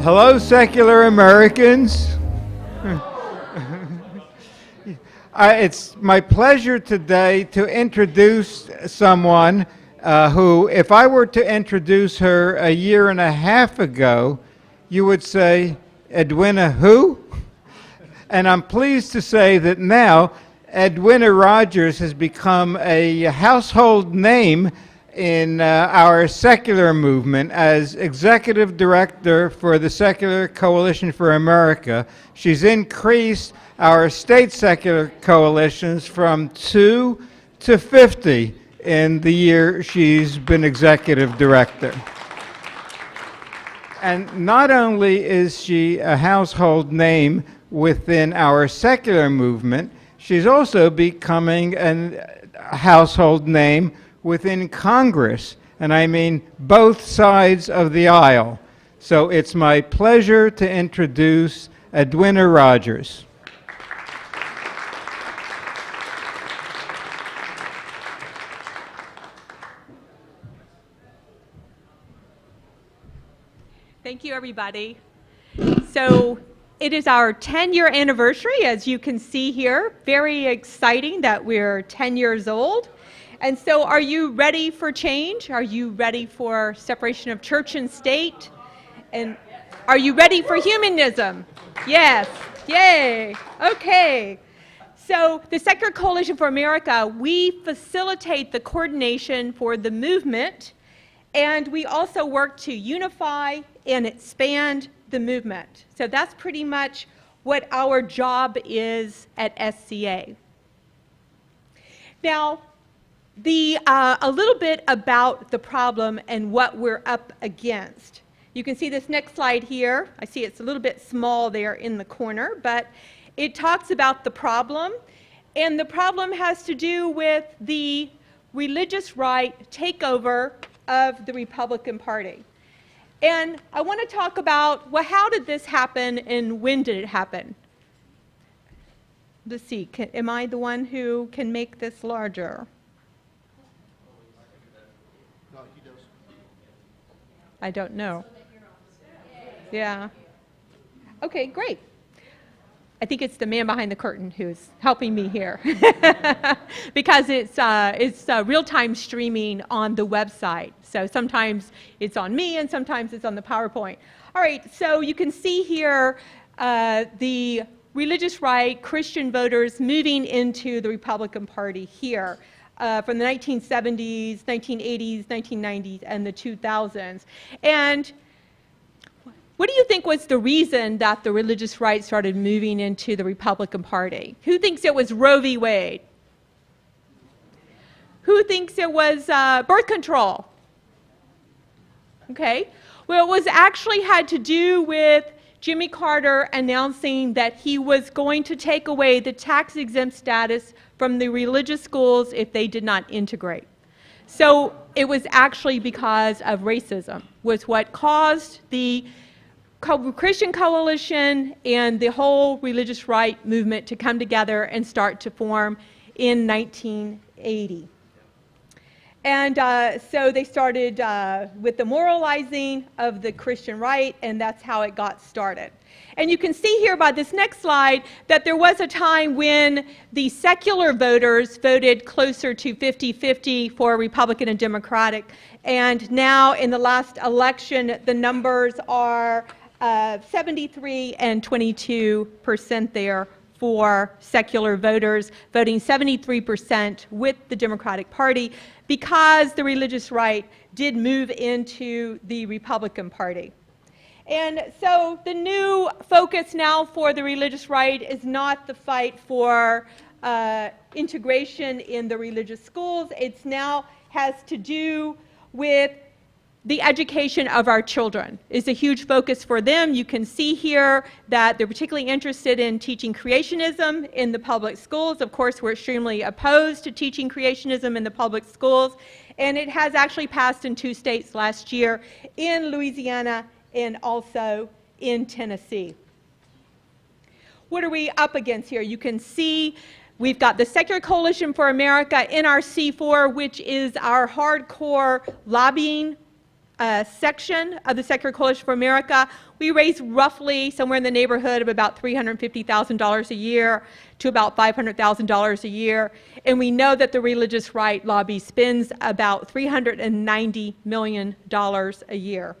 Hello, secular Americans. It's my pleasure today to introduce someone who, if I were to introduce her a year and a half ago, you would say, Edwina who? And I'm pleased to say that now Edwina Rodgers has become a household name in our secular movement as Executive Director for the Secular Coalition for America. She's increased our state secular coalitions from 2 to 50 in the year she's been Executive Director. And not only is she a household name within our secular movement, she's also becoming a household name within Congress, and I mean both sides of the aisle. So it's my pleasure to introduce Edwina Rodgers. Thank you, everybody. So it is our 10-year anniversary, as you can see here. Very exciting that we're 10 years old. And so are you ready for change? Are you ready for separation of church and state? And are you ready for humanism? Yes. Yay. Okay. So the Secular Coalition for America, we facilitate the coordination for the movement, and we also work to unify and expand the movement. So that's pretty much what our job is at SCA. Now, a little bit about the problem and what we're up against. You can see this next slide here. I see it's a little bit small there in the corner, but it talks about the problem, and the problem has to do with the religious right takeover of the Republican Party. And I want to talk about, well, how did this happen and when did it happen? Let's see, am I the one who can make this larger? I don't know. Yeah. Okay, great. I think it's the man behind the curtain who's helping me here because it's real-time streaming on the website. So sometimes it's on me and sometimes it's on the PowerPoint. All right, so you can see here the religious right, Christian voters moving into the Republican Party here. From the 1970s, 1980s, 1990s, and the 2000s. And what do you think was the reason that the religious right started moving into the Republican Party? Who thinks it was Roe v. Wade? Who thinks it was birth control? Okay. Well, it was actually had to do with Jimmy Carter announcing that he was going to take away the tax-exempt status from the religious schools if they did not integrate. So it was actually because of racism, was what caused the Christian coalition and the whole religious right movement to come together and start to form in 1980. And so they started with the moralizing of the Christian right, and that's how it got started. And you can see here by this next slide that there was a time when the secular voters voted closer to 50-50 for Republican and Democratic. And now in the last election, the numbers are 73 and 22% there for secular voters, voting 73% with the Democratic Party because the religious right did move into the Republican Party. And so the new focus now for the religious right is not the fight for integration in the religious schools. It's now has to do with the education of our children. It's a huge focus for them. You can see here that they're particularly interested in teaching creationism in the public schools. Of course, we're extremely opposed to teaching creationism in the public schools. And it has actually passed in 2 states last year, in Louisiana and also in Tennessee. What are we up against here? You can see we've got the Secular Coalition for America, NRC4, which is our hardcore lobbying section of the Secular Coalition for America, we raise roughly somewhere in the neighborhood of about $350,000 a year to about $500,000 a year. And we know that the religious right lobby spends about $390 million a year.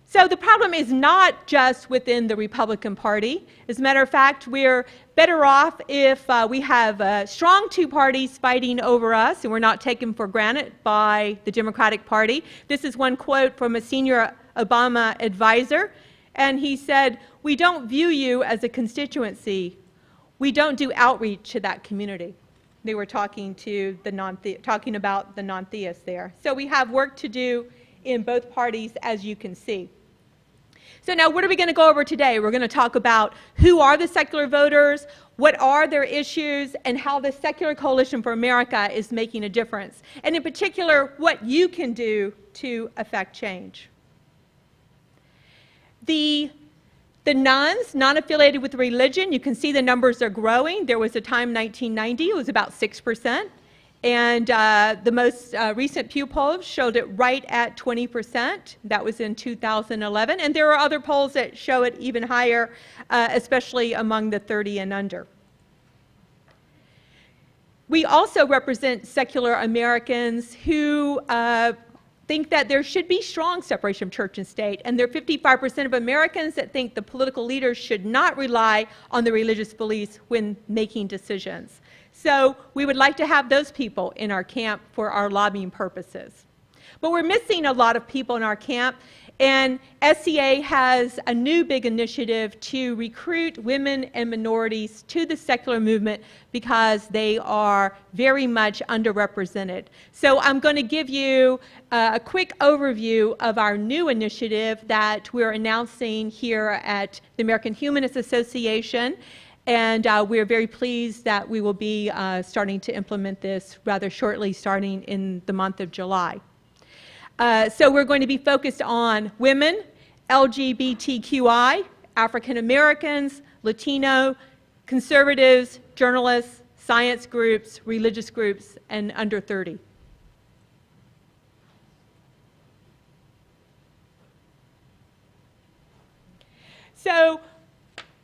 So the problem is not just within the Republican Party. As a matter of fact, we're better off if we have strong two parties fighting over us and we're not taken for granted by the Democratic Party. This is one quote from a senior Obama advisor, and he said, "We don't view you as a constituency. We don't do outreach to that community." They were talking to talking about the non-theists there. So we have work to do in both parties, as you can see. So now what are we going to go over today? We're going to talk about who are the secular voters, what are their issues, and how the Secular Coalition for America is making a difference. And in particular, what you can do to affect change. The nuns, non-affiliated with religion, you can see the numbers are growing. There was a time, 1990, it was about 6%. And the most recent Pew polls showed it right at 20%. That was in 2011. And there are other polls that show it even higher, especially among the 30 and under. We also represent secular Americans who think that there should be strong separation of church and state. And there are 55% of Americans that think the political leaders should not rely on the religious beliefs when making decisions. So we would like to have those people in our camp for our lobbying purposes. But we're missing a lot of people in our camp, and SCA has a new big initiative to recruit women and minorities to the secular movement because they are very much underrepresented. So I'm going to give you a quick overview of our new initiative that we're announcing here at the American Humanist Association. And we're very pleased that we will be starting to implement this rather shortly, starting in the month of July. So we're going to be focused on women, LGBTQI, African Americans, Latino, conservatives, journalists, science groups, religious groups, and under 30. So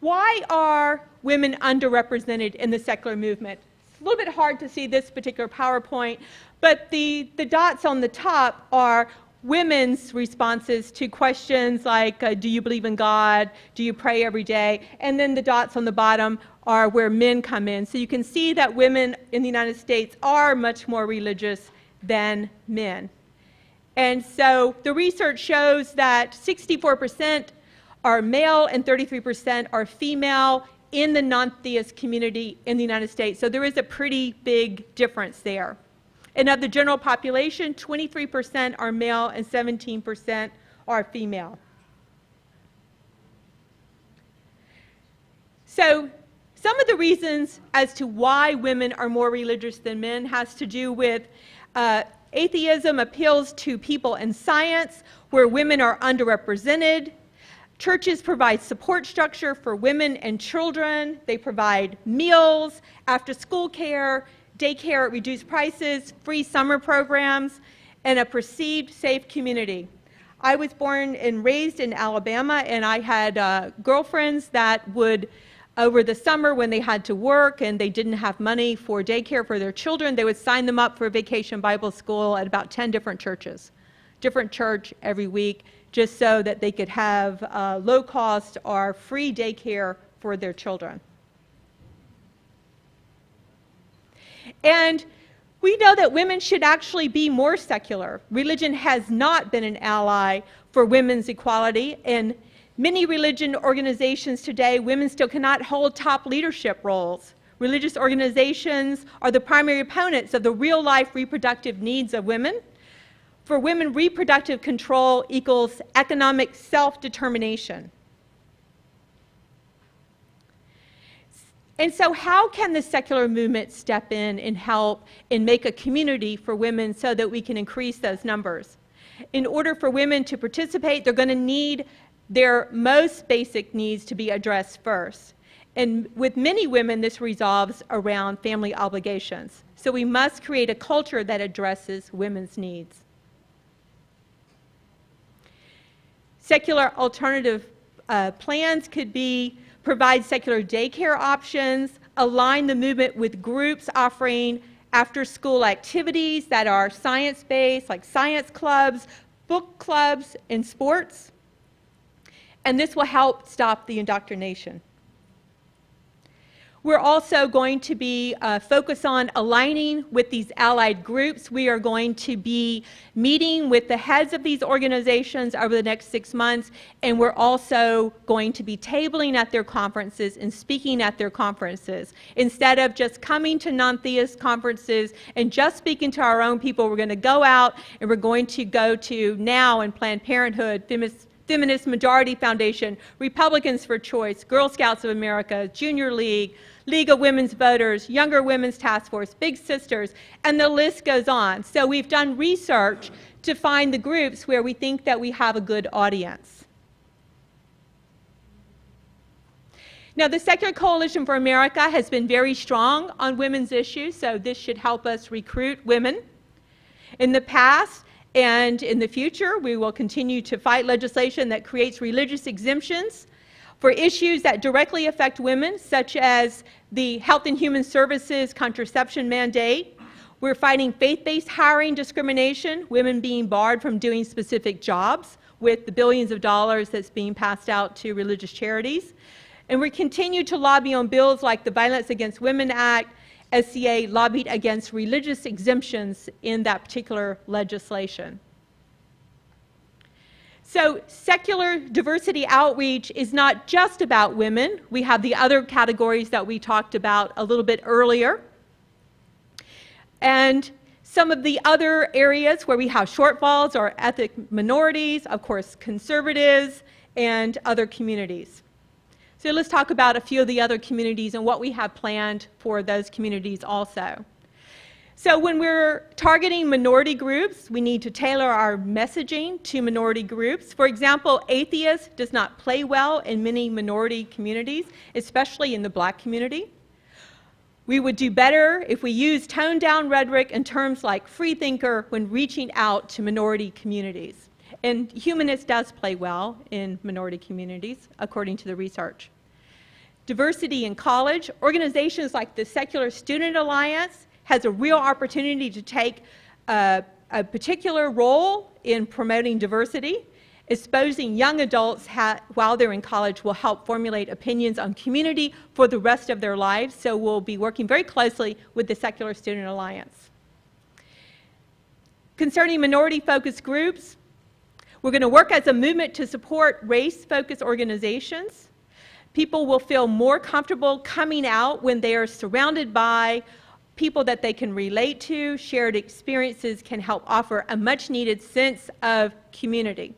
why are women underrepresented in the secular movement? It's a little bit hard to see this particular PowerPoint, but the dots on the top are women's responses to questions like, do you believe in God? Do you pray every day? And then the dots on the bottom are where men come in. So you can see that women in the United States are much more religious than men. And so the research shows that 64% are male and 33% are female in the non-theist community in the United States. So there is a pretty big difference there. And of the general population, 23% are male and 17% are female. So some of the reasons as to why women are more religious than men has to do with atheism appeals to people in science where women are underrepresented. Churches provide support structure for women and children. They provide meals, after-school care, daycare at reduced prices, free summer programs, and a perceived safe community. I was born and raised in Alabama, and I had girlfriends that would, over the summer when they had to work and they didn't have money for daycare for their children, they would sign them up for vacation Bible school at about 10 different churches. Different church every week, just so that they could have low cost or free daycare for their children. And we know that women should actually be more secular. Religion has not been an ally for women's equality. In many religion organizations today, women still cannot hold top leadership roles. Religious organizations are the primary opponents of the real-life reproductive needs of women. For women, reproductive control equals economic self-determination. And so how can the secular movement step in and help and make a community for women so that we can increase those numbers? In order for women to participate, they're going to need their most basic needs to be addressed first. And with many women, this resolves around family obligations. So we must create a culture that addresses women's needs. Secular alternative plans could be provide secular daycare options, align the movement with groups offering after-school activities that are science-based, like science clubs, book clubs, and sports. And this will help stop the indoctrination. We're also going to be focused on aligning with these allied groups. We are going to be meeting with the heads of these organizations over the next 6 months, and we're also going to be tabling at their conferences and speaking at their conferences. Instead of just coming to non-theist conferences and just speaking to our own people, we're going to go out and we're going to go to NOW and Planned Parenthood, Feminist Majority Foundation, Republicans for Choice, Girl Scouts of America, Junior League, League of Women's Voters, Younger Women's Task Force, Big Sisters, and the list goes on. So we've done research to find the groups where we think that we have a good audience. Now, the Secular Coalition for America has been very strong on women's issues, so this should help us recruit women. In the past, and in the future, we will continue to fight legislation that creates religious exemptions for issues that directly affect women, such as the Health and Human Services contraception mandate. We're fighting faith-based hiring discrimination, women being barred from doing specific jobs with the billions of dollars that's being passed out to religious charities. And we continue to lobby on bills like the Violence Against Women Act. SCA lobbied against religious exemptions in that particular legislation. So secular diversity outreach is not just about women. We have the other categories that we talked about a little bit earlier. And some of the other areas where we have shortfalls are ethnic minorities, of course, conservatives, and other communities. So let's talk about a few of the other communities and what we have planned for those communities also. So when we're targeting minority groups, we need to tailor our messaging to minority groups. For example, atheist does not play well in many minority communities, especially in the Black community. We would do better if we use toned-down rhetoric and terms like freethinker when reaching out to minority communities. And humanist does play well in minority communities, according to the research. Diversity in college. Organizations like the Secular Student Alliance has a real opportunity to take a particular role in promoting diversity. Exposing young adults while they're in college will help formulate opinions on community for the rest of their lives, so we'll be working very closely with the Secular Student Alliance. Concerning minority-focused groups, we're going to work as a movement to support race-focused organizations. People will feel more comfortable coming out when they are surrounded by people that they can relate to. Shared experiences can help offer a much-needed sense of community.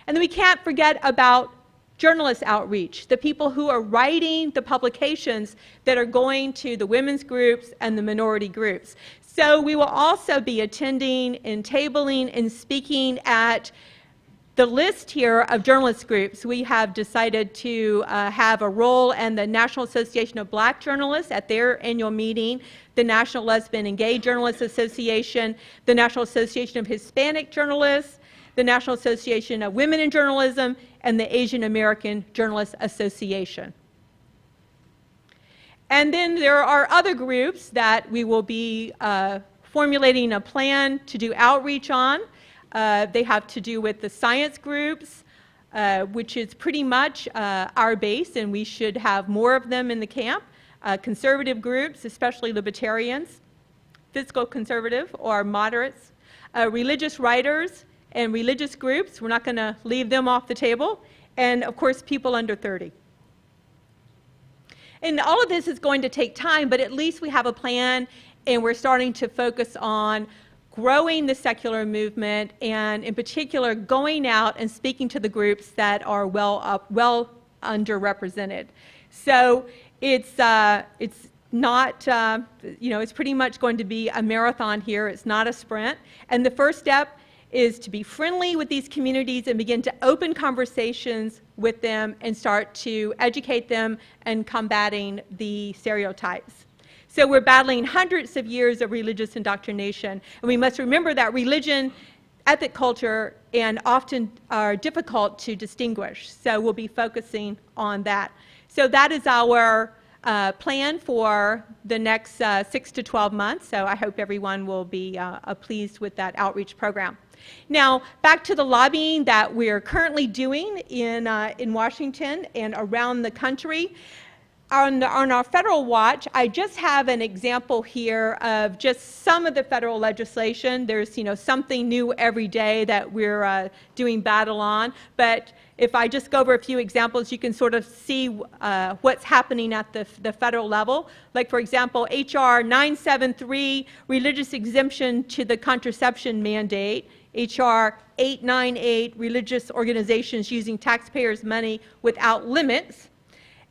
And then we can't forget about journalist outreach, the people who are writing the publications that are going to the women's groups and the minority groups. So we will also be attending and tabling and speaking at the list here of journalist groups. We have decided to have a role in the National Association of Black Journalists at their annual meeting, the National Lesbian and Gay Journalists Association, the National Association of Hispanic Journalists, the National Association of Women in Journalism, and the Asian American Journalists Association. And then there are other groups that we will be formulating a plan to do outreach on. They have to do with the science groups, which is pretty much our base, and we should have more of them in the camp. Conservative groups, especially libertarians, fiscal conservative or moderates, religious writers and religious groups, we're not going to leave them off the table, and of course people under 30. And all of this is going to take time, but at least we have a plan, and we're starting to focus on growing the secular movement, and in particular going out and speaking to the groups that are well underrepresented. So it's not, it's pretty much going to be a marathon here. It's not a sprint. And the first step is to be friendly with these communities and begin to open conversations with them and start to educate them and combating the stereotypes. So we're battling hundreds of years of religious indoctrination, and we must remember that religion ethnic culture and often are difficult to distinguish. So we'll be focusing on that. So that is our plan for the next 6 to 12 months. So I hope everyone will be pleased with that outreach program. Now, back to the lobbying that we're currently doing in Washington and around the country. On our federal watch, I just have an example here of just some of the federal legislation. There's, something new every day that we're doing battle on. But if I just go over a few examples, you can sort of see what's happening at the federal level. Like, for example, H.R. 973, religious exemption to the contraception mandate. H.R. 898, religious organizations using taxpayers' money without limits.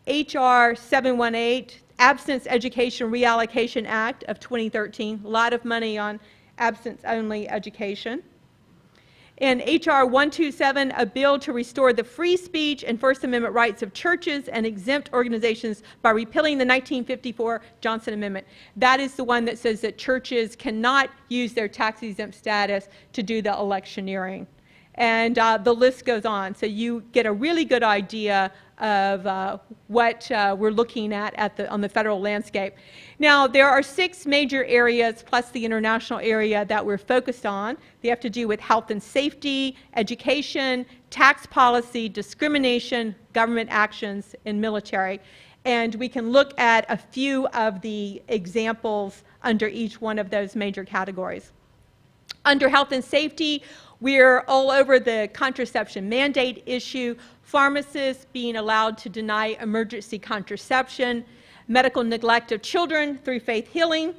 H.R. 718, Abstinence Education Reallocation Act of 2013, a lot of money on abstinence-only education. And H.R. 127, a bill to restore the free speech and First Amendment rights of churches and exempt organizations by repealing the 1954 Johnson Amendment. That is the one that says that churches cannot use their tax-exempt status to do the electioneering. And the list goes on, so you get a really good idea of what we're looking at on the federal landscape. Now, there are 6 major areas, plus the international area, that we're focused on. They have to do with health and safety, education, tax policy, discrimination, government actions, and military. And we can look at a few of the examples under each one of those major categories. Under health and safety, we're all over the contraception mandate issue, pharmacists being allowed to deny emergency contraception, medical neglect of children through faith healing.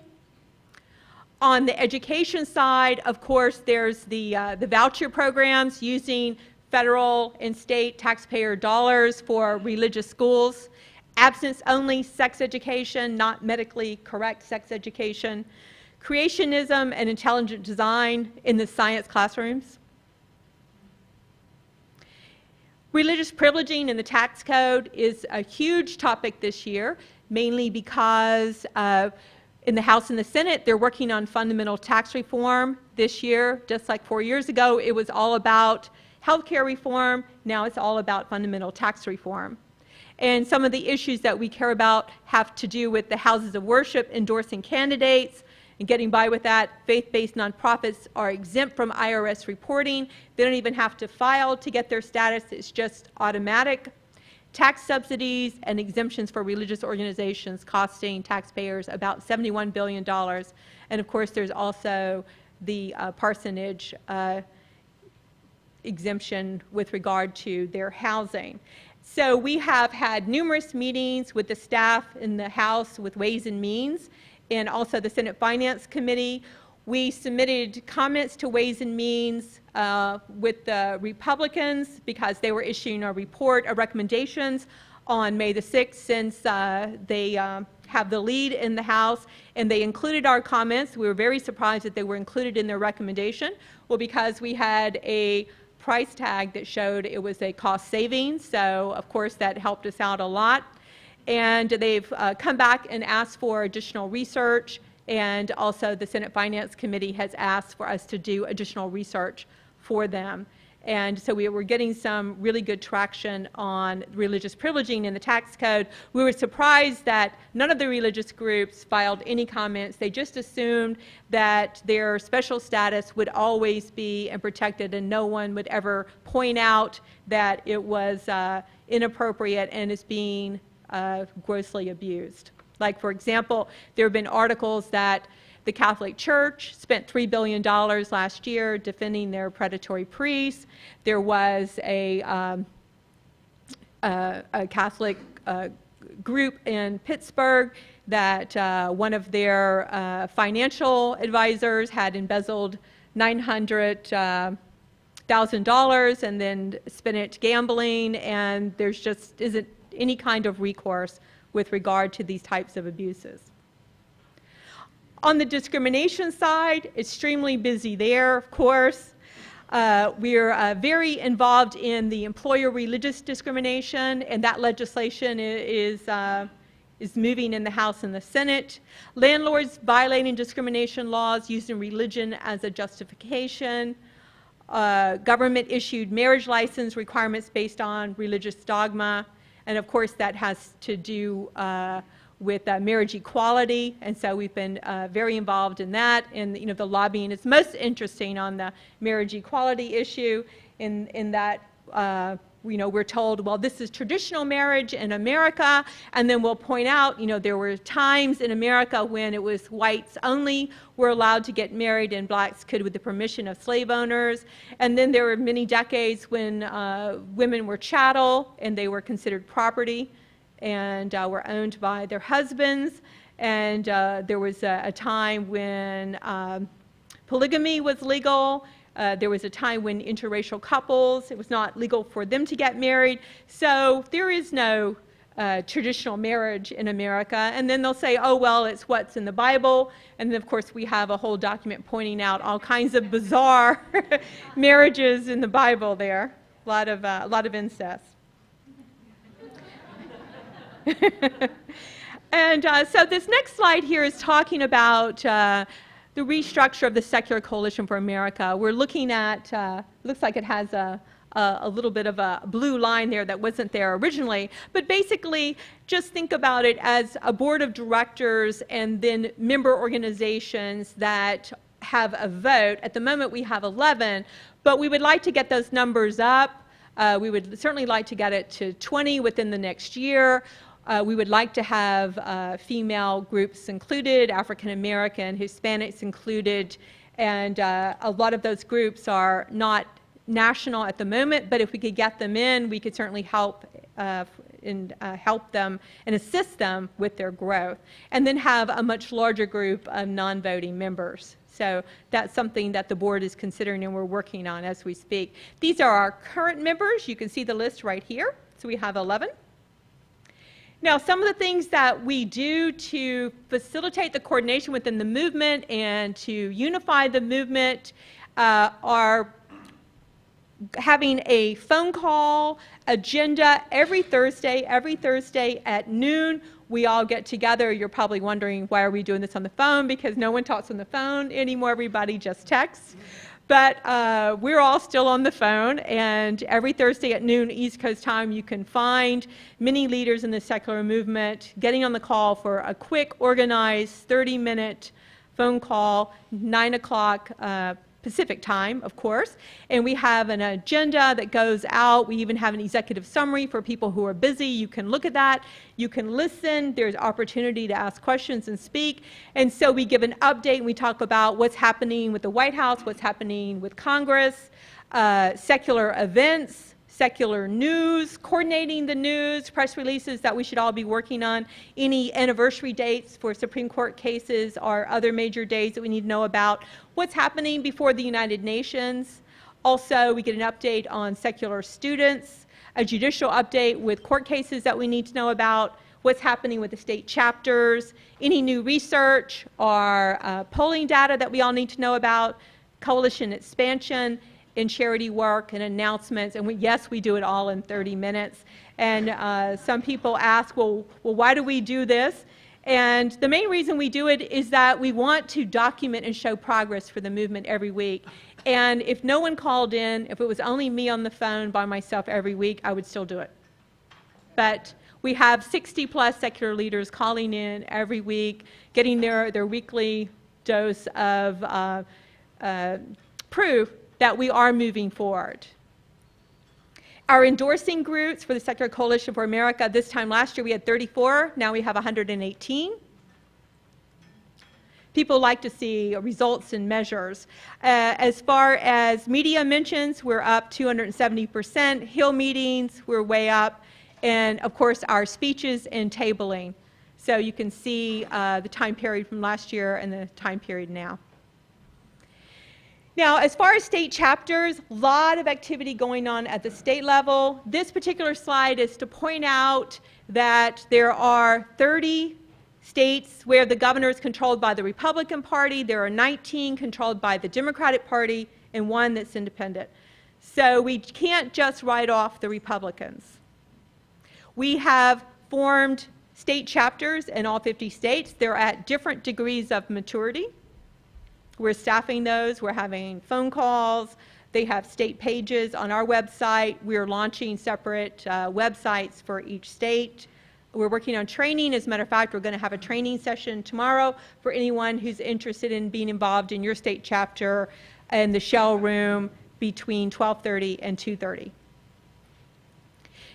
On the education side, of course, there's the voucher programs using federal and state taxpayer dollars for religious schools, abstinence-only sex education, not medically correct sex education, creationism and intelligent design in the science classrooms. Religious privileging in the tax code is a huge topic this year, mainly because in the House and the Senate, they're working on fundamental tax reform this year. Just like 4 years ago, it was all about healthcare reform. Now it's all about fundamental tax reform. And some of the issues that we care about have to do with the houses of worship endorsing candidates, and getting by with that. Faith-based nonprofits are exempt from IRS reporting. They don't even have to file to get their status. It's just automatic. Tax subsidies and exemptions for religious organizations costing taxpayers about $71 billion. And of course, there's also the parsonage exemption with regard to their housing. So we have had numerous meetings with the staff in the House with Ways and Means, and also the Senate Finance Committee. We submitted comments to Ways and Means with the Republicans because they were issuing a report of recommendations on May the 6th, since they have the lead in the House, and they included our comments. We were very surprised that they were included in their recommendation. Well, because we had a price tag that showed it was a cost savings, so of course that helped us out a lot. And they've come back and asked for additional research, and also the Senate Finance Committee has asked for us to do additional research for them. And so we were getting some really good traction on religious privileging in the tax code. We were surprised that none of the religious groups filed any comments. They just assumed that their special status would always be and protected, and no one would ever point out that it was inappropriate and is being grossly abused. Like, for example, there have been articles that the Catholic Church spent $3 billion last year defending their predatory priests. There was a Catholic group in Pittsburgh that one of their financial advisors had embezzled $900,000 and then spent it gambling, and there's just isn't any kind of recourse with regard to these types of abuses. On the discrimination side, extremely busy there, of course. We're very involved in the employer religious discrimination, and that legislation is moving in the House and the Senate. Landlords violating discrimination laws using religion as a justification. government-issued marriage license requirements based on religious dogma. And of course, that has to do with marriage equality. And so we've been very involved in that. And the lobbying is most interesting on the marriage equality issue in that we're told, well, this is traditional marriage in America, and then we'll point out, there were times in America when it was whites only were allowed to get married and blacks could with the permission of slave owners. And then there were many decades when women were chattel and they were considered property and were owned by their husbands. And there was a time when polygamy was legal. There was a time when interracial couples, it was not legal for them to get married. So there is no traditional marriage in America. And then they'll say, oh, well, it's what's in the Bible. And then, of course, we have a whole document pointing out all kinds of bizarre marriages in the Bible there. A lot of incest. And so this next slide here is talking about the restructure of the Secular Coalition for America. We're looking at, looks like it has a little bit of a blue line there that wasn't there originally, but basically just think about it as a board of directors and then member organizations that have a vote. At the moment we have 11, but we would like to get those numbers up. We would certainly like to get it to 20 within the next year. We would like to have female groups included, African American, Hispanics included, and a lot of those groups are not national at the moment, but if we could get them in, we could certainly help help them and assist them with their growth, and then have a much larger group of non-voting members. So that's something that the board is considering and we're working on as we speak. These are our current members. You can see the list right here. So we have 11. Now, some of the things that we do to facilitate the coordination within the movement and to unify the movement are having a phone call agenda every Thursday at noon. We all get together. You're probably wondering, why are we doing this on the phone? Because no one talks on the phone anymore. Everybody just texts. But we're all still on the phone, and every Thursday at noon East Coast time, you can find many leaders in the secular movement getting on the call for a quick, organized, 30-minute phone call, 9 o'clock Pacific time, of course. And we have an agenda that goes out. We even have an executive summary for people who are busy. You can look at that. You can listen. There's opportunity to ask questions and speak. And so we give an update, and we talk about what's happening with the White House, what's happening with Congress, secular events, secular news, coordinating the news, press releases that we should all be working on, any anniversary dates for Supreme Court cases or other major days that we need to know about, what's happening before the United Nations. Also, we get an update on secular students, a judicial update with court cases that we need to know about, what's happening with the state chapters, any new research or polling data that we all need to know about, coalition expansion, in charity work and announcements, and yes, we do it all in 30 minutes. And some people ask, well, why do we do this? And the main reason we do it is that we want to document and show progress for the movement every week. And if no one called in, if it was only me on the phone by myself every week, I would still do it. But we have 60+ secular leaders calling in every week, getting their weekly dose of proof that we are moving forward. Our endorsing groups for the Secular Coalition for America, this time last year we had 34, now we have 118. People like to see results and measures. As far as media mentions, we're up 270%. Hill meetings, we're way up. And of course, our speeches and tabling. So you can see the time period from last year and the time period now. Now, as far as state chapters, a lot of activity going on at the state level. This particular slide is to point out that there are 30 states where the governor is controlled by the Republican Party. There are 19 controlled by the Democratic Party and 1 that's independent. So we can't just write off the Republicans. We have formed state chapters in all 50 states. They're at different degrees of maturity. We're staffing those. We're having phone calls. They have state pages on our website. We're launching separate websites for each state. We're working on training. As a matter of fact, we're going to have a training session tomorrow for anyone who's interested in being involved in your state chapter in the Shell Room between 12:30 and 2:30.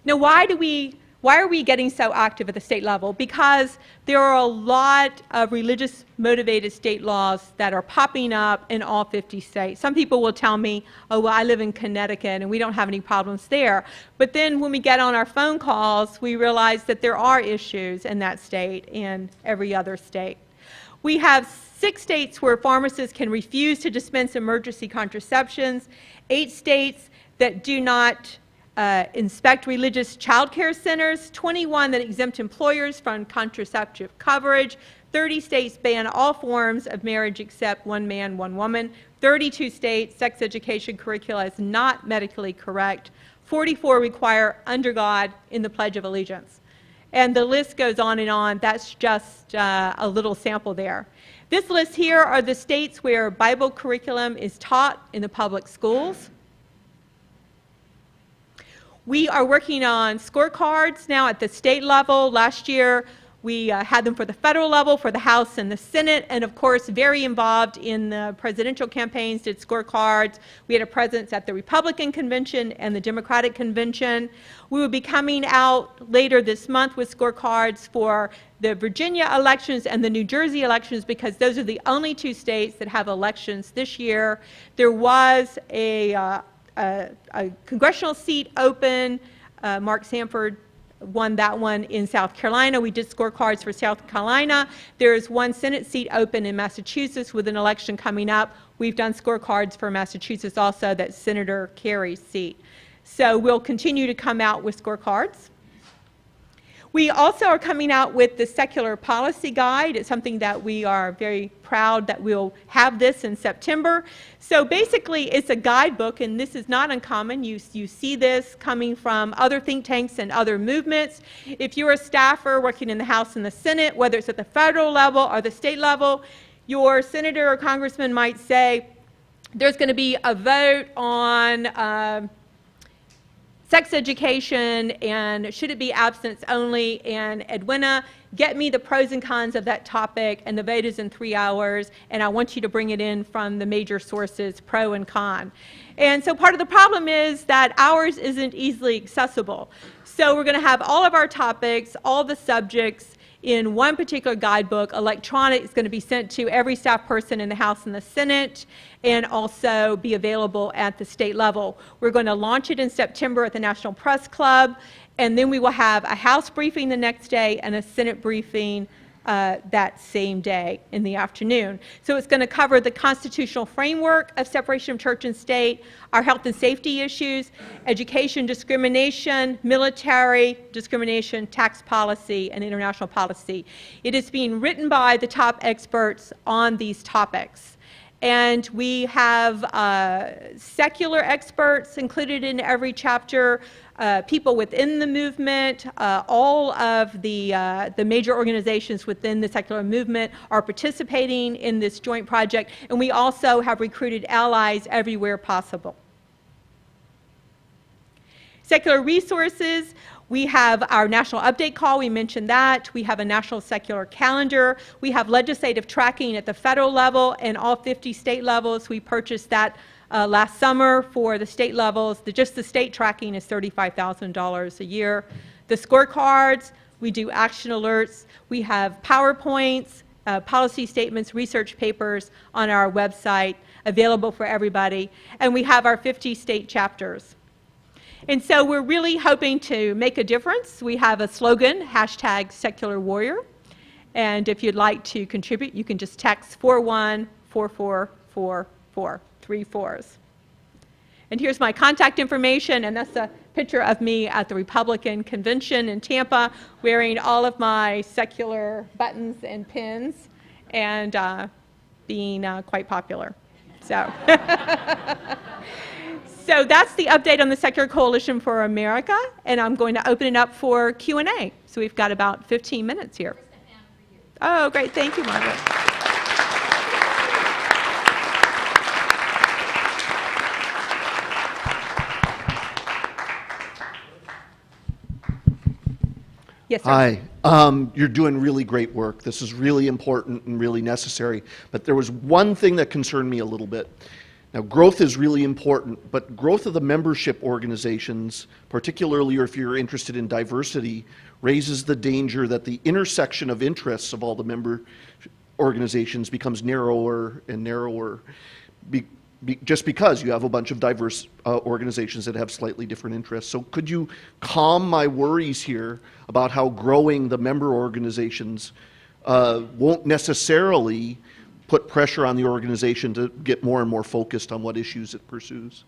Now, why are we getting so active at the state level? Because there are a lot of religious motivated state laws that are popping up in all 50 states. Some people will tell me, oh, well, I live in Connecticut and we don't have any problems there. But then when we get on our phone calls, we realize that there are issues in that state and every other state. We have 6 states where pharmacists can refuse to dispense emergency contraceptions, 8 states that do not inspect religious child care centers, 21 that exempt employers from contraceptive coverage, 30 states ban all forms of marriage except one man, one woman, 32 states sex education curricula is not medically correct, 44 require under God in the Pledge of Allegiance. And the list goes on and on. That's just a little sample there. This list here are the states where Bible curriculum is taught in the public schools. We are working on scorecards now at the state level. Last year, we had them for the federal level, for the House and the Senate, and of course, very involved in the presidential campaigns, did scorecards. We had a presence at the Republican convention and the Democratic convention. We will be coming out later this month with scorecards for the Virginia elections and the New Jersey elections because those are the only 2 states that have elections this year. There was a congressional seat open. Mark Sanford won that one in South Carolina. We did scorecards for South Carolina. There is 1 Senate seat open in Massachusetts with an election coming up. We've done scorecards for Massachusetts also, that's Senator Kerry's seat. So we'll continue to come out with scorecards. We also are coming out with the Secular Policy Guide. It's something that we are very proud that we'll have this in September. So basically, it's a guidebook, and this is not uncommon. You see this coming from other think tanks and other movements. If you're a staffer working in the House and the Senate, whether it's at the federal level or the state level, your senator or congressman might say, there's going to be a vote on sex education, and should it be abstinence only, and Edwina, get me the pros and cons of that topic, and the vote is in 3 hours, and I want you to bring it in from the major sources, pro and con. And so part of the problem is that ours isn't easily accessible. So we're going to have all of our topics, all the subjects, in one particular guidebook. Electronic is going to be sent to every staff person in the House and the Senate, and also be available at the state level. We're going to launch it in September at the National Press Club, and then we will have a House briefing the next day and a Senate briefing that same day in the afternoon. So it's going to cover the constitutional framework of separation of church and state, our health and safety issues, education discrimination, military discrimination, tax policy, and international policy. It is being written by the top experts on these topics. And we have secular experts included in every chapter, people within the movement, all of the major organizations within the secular movement are participating in this joint project, and we also have recruited allies everywhere possible. Secular resources. We have our national update call, we mentioned that. We have a national secular calendar. We have legislative tracking at the federal level and all 50 state levels. We purchased that last summer for the state levels. Just the state tracking is $35,000 a year. The scorecards, we do action alerts. We have PowerPoints, policy statements, research papers on our website available for everybody. And we have our 50 state chapters. And so we're really hoping to make a difference. We have a slogan, #SecularWarrior. And if you'd like to contribute, you can just text 414444, 3 4s. And here's my contact information, and that's a picture of me at the Republican convention in Tampa, wearing all of my secular buttons and pins, and being quite popular. So. So that's the update on the Secular Coalition for America, and I'm going to open it up for Q&A. So we've got about 15 minutes here. Oh, great. Thank you, Margaret. Yes, sir. Hi. You're doing really great work. This is really important and really necessary. But there was one thing that concerned me a little bit. Now, growth is really important, but growth of the membership organizations, particularly if you're interested in diversity, raises the danger that the intersection of interests of all the member organizations becomes narrower and narrower, just because you have a bunch of diverse organizations that have slightly different interests. So could you calm my worries here about how growing the member organizations won't necessarily put pressure on the organization to get more and more focused on what issues it pursues?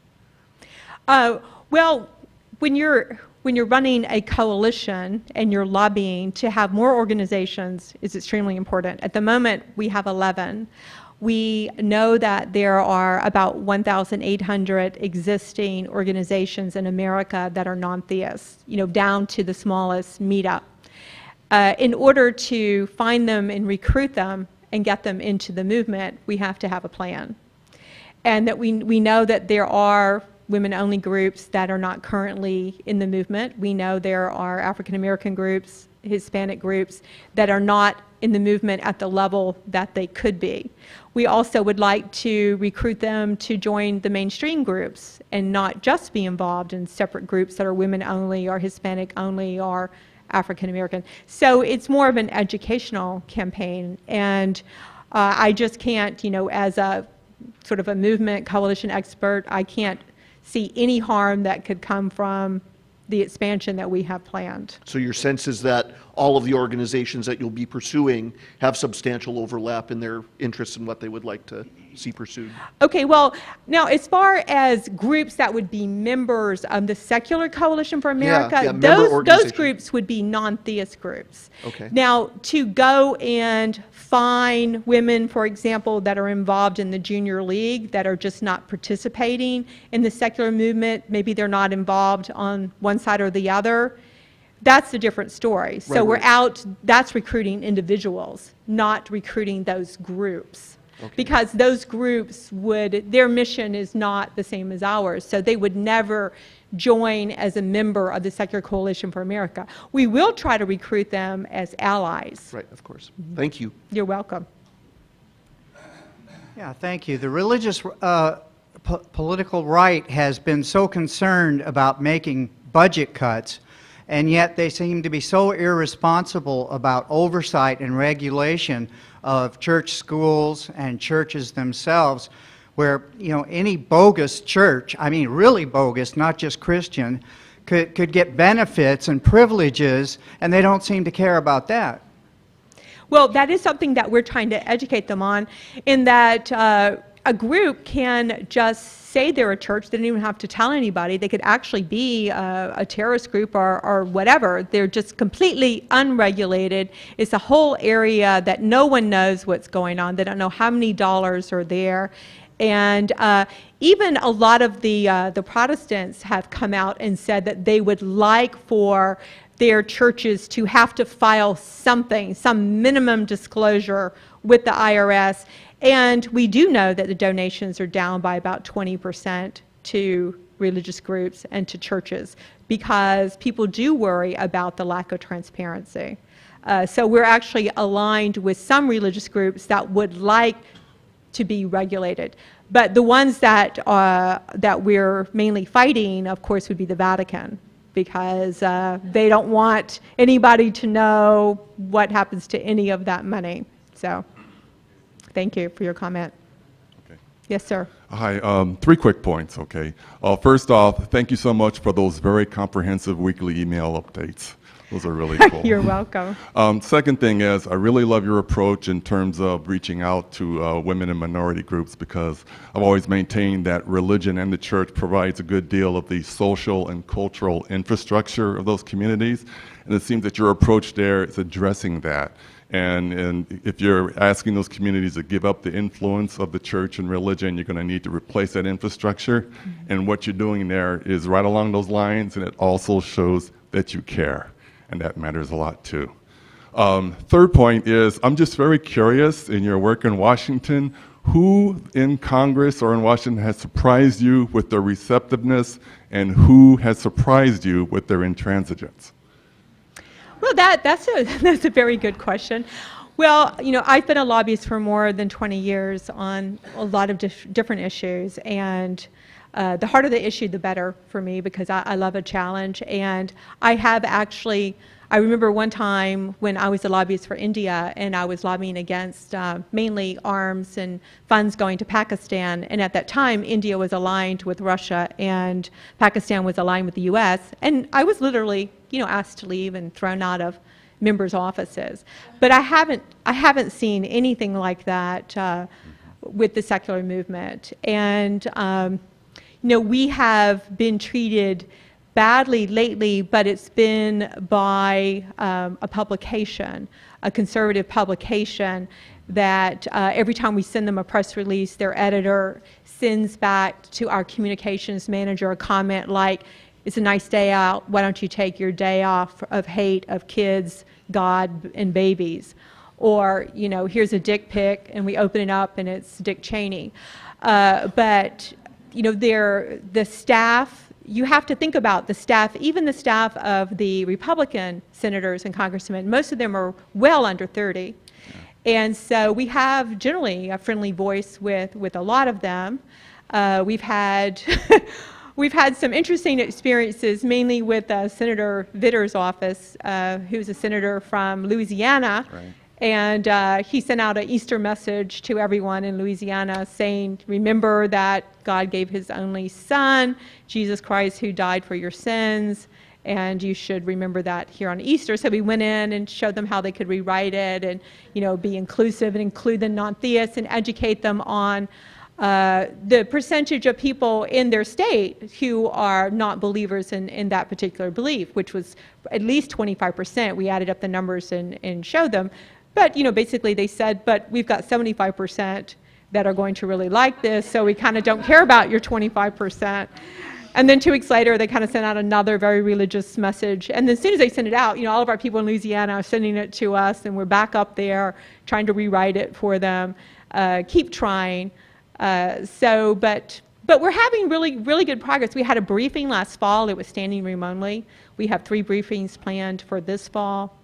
Well, when you're running a coalition and you're lobbying to have more organizations is extremely important. At the moment, we have 11. We know that there are about 1,800 existing organizations in America that are non-theists, down to the smallest meetup. In order to find them and recruit them and get them into the movement, we have to have a plan. And that we know that there are women-only groups that are not currently in the movement. We know there are African-American groups, Hispanic groups that are not in the movement at the level that they could be. We also would like to recruit them to join the mainstream groups and not just be involved in separate groups that are women-only or Hispanic-only or African-American. So it's more of an educational campaign, and I just can't, as a sort of a movement coalition expert, I can't see any harm that could come from the expansion that we have planned. So your sense is that all of the organizations that you'll be pursuing have substantial overlap in their interests and what they would like to see pursued? Okay, well, now as far as groups that would be members of the Secular Coalition for America, those groups would be non-theist groups. Okay. Now, to go and find women, for example, that are involved in the Junior League that are just not participating in the secular movement, maybe they're not involved on one side or the other, that's a different story. So we're out, that's recruiting individuals, not recruiting those groups. Okay. Because those groups their mission is not the same as ours, so they would never join as a member of the Secular Coalition for America. We will try to recruit them as allies. Right, of course. Thank you. You're welcome. Yeah, thank you. The religious political right has been so concerned about making budget cuts, and yet they seem to be so irresponsible about oversight and regulation of church schools and churches themselves, where any bogus church, I mean really bogus, not just Christian, could get benefits and privileges, and they don't seem to care about that. Well, that is something that we're trying to educate them on, in that a group can just say they're a church. They don't even have to tell anybody. They could actually be a terrorist group or whatever. They're just completely unregulated. It's a whole area that no one knows what's going on. They don't know how many dollars are there. And even a lot of the Protestants have come out and said that they would like for their churches to have to file something, some minimum disclosure with the IRS. And we do know that the donations are down by about 20% to religious groups and to churches, because people do worry about the lack of transparency. So we're actually aligned with some religious groups that would like to be regulated. But the ones that we're mainly fighting, of course, would be the Vatican, because they don't want anybody to know what happens to any of that money. So thank you for your comment. Okay. Yes, sir. Hi, 3 quick points, okay. First off, thank you so much for those very comprehensive weekly email updates. Those are really cool. You're welcome. Second thing is, I really love your approach in terms of reaching out to women and minority groups, because I've always maintained that religion and the church provides a good deal of the social and cultural infrastructure of those communities, and it seems that your approach there is addressing that. And if you're asking those communities to give up the influence of the church and religion, you're going to need to replace that infrastructure. Mm-hmm. And what you're doing there is right along those lines, and it also shows that you care. And that matters a lot too. Third point is, I'm just very curious, in your work in Washington, who in Congress or in Washington has surprised you with their receptiveness, and who has surprised you with their intransigence? Well, that's that's a very good question. Well, I've been a lobbyist for more than 20 years on a lot of different issues, and the harder the issue, the better for me, because I love a challenge. And I remember one time when I was a lobbyist for India, and I was lobbying against mainly arms and funds going to Pakistan. And at that time, India was aligned with Russia, and Pakistan was aligned with the U.S. And I was literally, asked to leave and thrown out of members' offices. But I haven't seen anything like that with the secular movement. And we have been treated badly lately, but it's been by a publication, a conservative publication, that every time we send them a press release, their editor sends back to our communications manager a comment like, "It's a nice day out, why don't you take your day off of hate of kids, God, and babies?" Or, here's a dick pic, and we open it up, and it's Dick Cheney. But the staff, you have to think about the staff, even the staff of the Republican senators and congressmen, most of them are well under 30. And so we have generally a friendly voice with a lot of them. We've had we've had some interesting experiences, mainly with Senator Vitter's office, who's a senator from Louisiana. Right. And he sent out an Easter message to everyone in Louisiana saying, remember that God gave his only son, Jesus Christ, who died for your sins, and you should remember that here on Easter. So we went in and showed them how they could rewrite it and, be inclusive and include the non-theists and educate them on the percentage of people in their state who are not believers in that particular belief, which was at least 25%. We added up the numbers and showed them. But, basically they said, but we've got 75% that are going to really like this, so we kind of don't care about your 25%. And then 2 weeks later, they kind of sent out another very religious message. And then as soon as they sent it out, all of our people in Louisiana are sending it to us, and we're back up there trying to rewrite it for them. Keep trying. But we're having really, really good progress. We had a briefing last fall. It was standing room only. We have 3 briefings planned for this fall.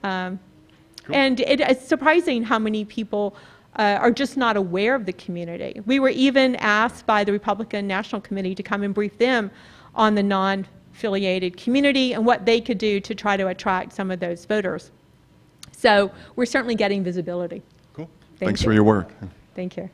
Cool. And it's surprising how many people are just not aware of the community. We were even asked by the Republican National Committee to come and brief them on the non-affiliated community and what they could do to try to attract some of those voters. So we're certainly getting visibility. Cool. Thank Thanks you. for your work. Thank you.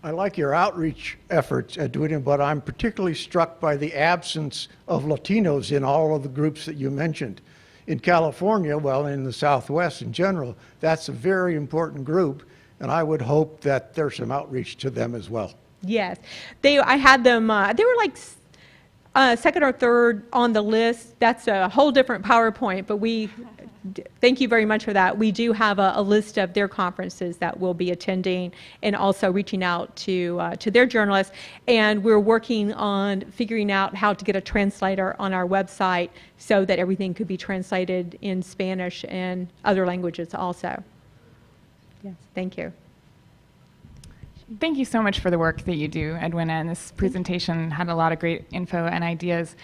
I like your outreach efforts, Edwina, but I'm particularly struck by the absence of Latinos in all of the groups that you mentioned. In California, well, in the Southwest in general, that's a very important group, and I would hope that there's some outreach to them as well. Yes. I had them, they were like second or third on the list. That's a whole different PowerPoint, but thank you very much for that. We do have a list of their conferences that we'll be attending and also reaching out to their journalists. And we're working on figuring out how to get a translator on our website so that everything could be translated in Spanish and other languages also. Yes, thank you. Thank you so much for the work that you do, Edwina, and this presentation had a lot of great info and ideas.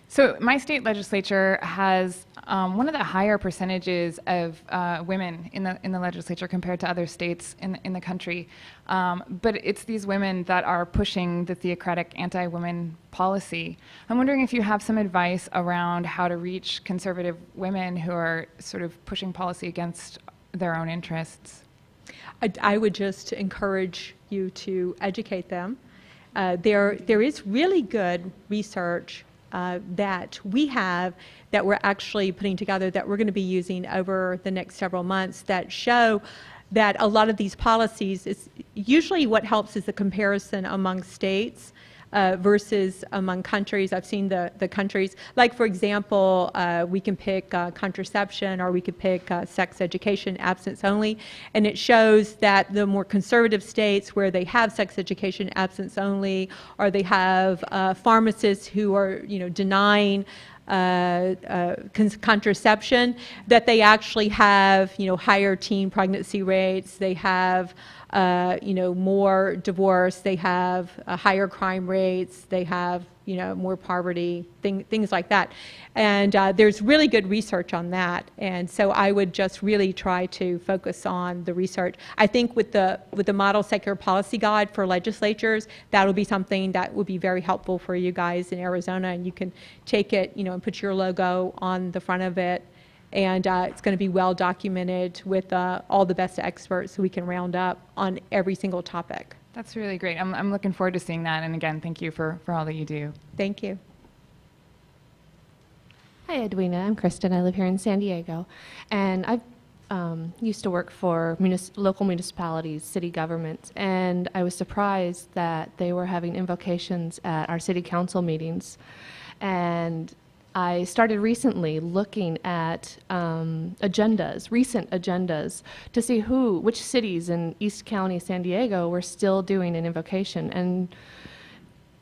So my state legislature has one of the higher percentages of women in the legislature compared to other states in the country. But it's these women that are pushing the theocratic anti-women policy. I'm wondering if you have some advice around how to reach conservative women who are sort of pushing policy against their own interests. I would just encourage you to educate them. There is really good research that we have that we're actually putting together that we're going to be using over the next several months that show that a lot of these policies, is usually what helps is the comparison among states versus among countries. I've seen the countries, like for example, we can pick contraception, or we could pick sex education, abstinence only, and it shows that the more conservative states where they have sex education, abstinence only, or they have pharmacists who are denying contraception, that they actually have, higher teen pregnancy rates, they have, more divorce, they have higher crime rates, they have, more poverty, things like that. And there's really good research on that. And so I would just really try to focus on the research. I think with the Model Secular Policy Guide for legislatures, that'll be something that would be very helpful for you guys in Arizona, and you can take it, and put your logo on the front of it. And it's going to be well documented with all the best experts who we can round up on every single topic. That's really great. I'm looking forward to seeing that. And again, thank you for all that you do. Thank you. Hi, Edwina. I'm Kristen. I live here in San Diego. And I used to work for local municipalities, city governments, and I was surprised that they were having invocations at our city council meetings. And I started recently looking at recent agendas, to see which cities in East County, San Diego, were still doing an invocation, and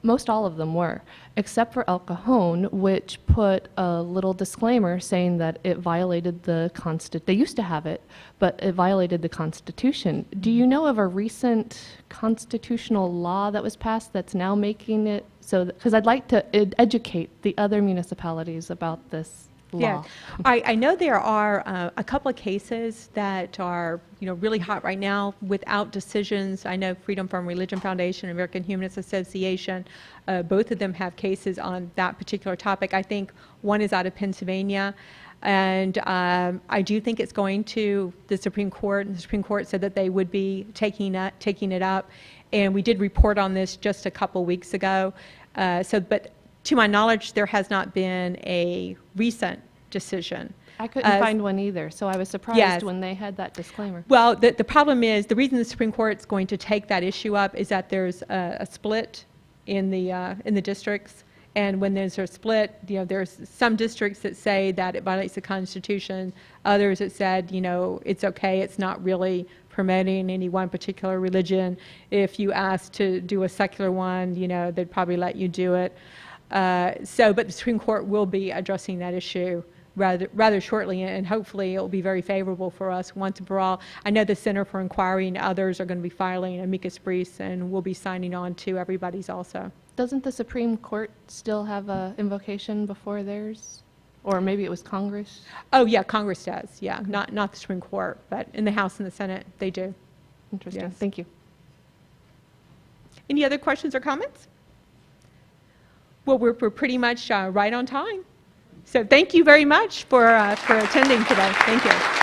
most all of them were, except for El Cajon, which put a little disclaimer saying that it violated the They used to have it, but it violated the Constitution. Do you know of a recent constitutional law that was passed that's now making it so? Because I'd like to educate the other municipalities about this law. Yeah, I know there are a couple of cases that are really hot right now without decisions. I know Freedom from Religion Foundation, American Humanist Association, both of them have cases on that particular topic. I think one is out of Pennsylvania, and I do think it's going to the Supreme Court, and the Supreme Court said that they would be taking it up, and we did report on this just a couple weeks ago. But to my knowledge, there has not been a recent decision. I couldn't find one either, so I was surprised Yes. when they had that disclaimer. Well, the problem is, the reason the Supreme Court's going to take that issue up is that there's a split in the districts. And when there's a split, there's some districts that say that it violates the Constitution, others that said, it's okay, it's not really promoting any one particular religion. If you asked to do a secular one, they'd probably let you do it. But the Supreme Court will be addressing that issue rather shortly, and hopefully it will be very favorable for us once and for all. I know the Center for Inquiry and others are going to be filing amicus briefs, and we'll be signing on to everybody's also. Doesn't the Supreme Court still have a invocation before theirs? Or maybe it was Congress? Oh, yeah, Congress does, yeah. Not the Supreme Court, but in the House and the Senate, they do. Interesting. Yes. Thank you. Any other questions or comments? Well, we're pretty much right on time. So thank you very much for attending today. Thank you.